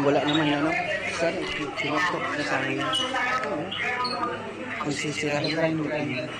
wala naman ano. Sir, sinuktok na sa akin. Kung sisirahin mo tayo.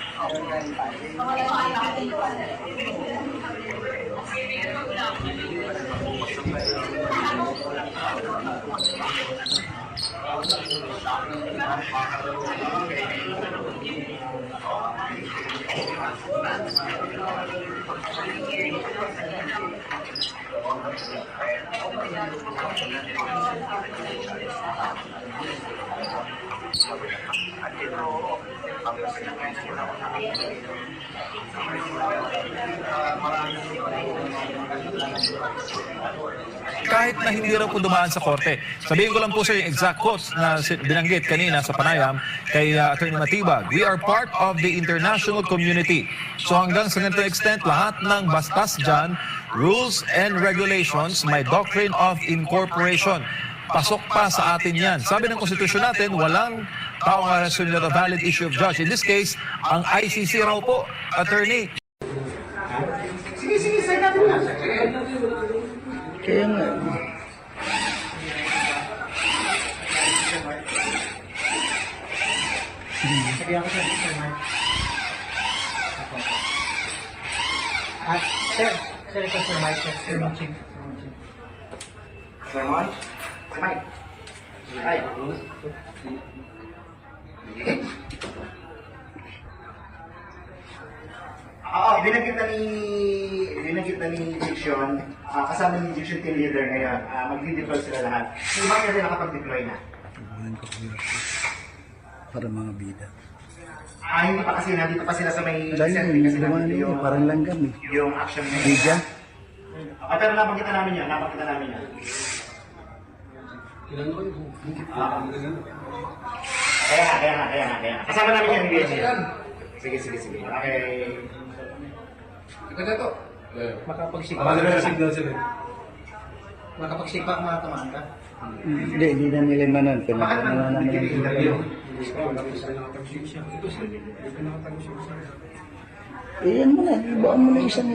Kahit na hindi raw po dumaan sa korte. Sabihin ko lang po sa yung exact quotes na binanggit kanina sa panayam kay Atty. Matibag. We are part of the international community. So hanggang sa ganitong extent, lahat ng bastas dyan, rules and regulations, may doctrine of incorporation. Pasok pa sa atin yan. Sabi ng konstitusyon natin, walang taong arresto na valid issue of judge. In this case, ang ICC raw po, attorney. Sige, say natin na. Kaya nga. Sige ako sa Sir Mark. Sir, ito Sir Mark. Sir Marching. Sir Mark? Sir Mark? Ay. Oo, binanggit na ni Diction, kasama ni Diction team leader ngayon, magdi-deploy sila lahat. Si Mark kasi nakapag-deploy na. Para mga bida. Hindi pa kasi, nandito pa sila sa may... Dahil yung dumaan nyo, parang langgam eh. Yung action na Bida? Pero napakita namin yan. Kaya nga. Kasama namin yan, BSC. Sige. Okay. Ito. Makapagsipa ang mga tamaan ka? Hindi na nila manan. Bakit naman interview? Yan mo na, ibaan mo na isang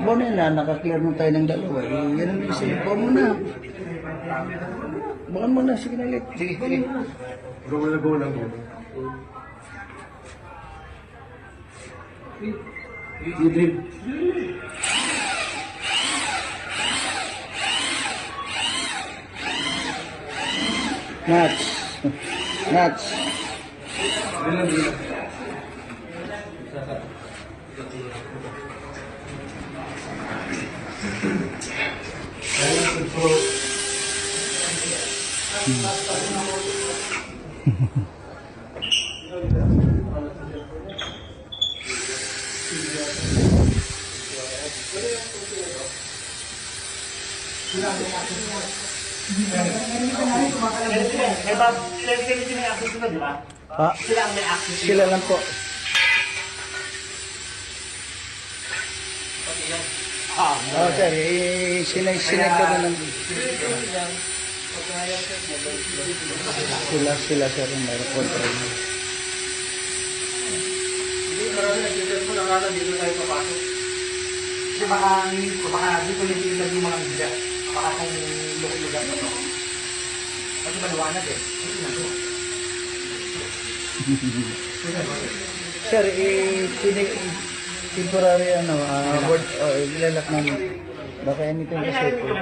buwan na nakaklear mo tayo ng dalawa. Yan ang isang ibaan mo na. Ibaan mo na, sige na ulit. Sige. Go lang. Idrip. Nuts. Sila may access na, di ba? Sila ang may access. Sila lang po. Sir, sinag ka na ng... Sila, sir, yung mayroon control. Hindi, marami nag-telephone na nga dito tayo papasok. Kasi baka dito nag-ilag yung mga bida. Baka kung lugar na to. Kasi maliwanag eh. Sir, temporary board, ilalak namin. Baka anything kasi po.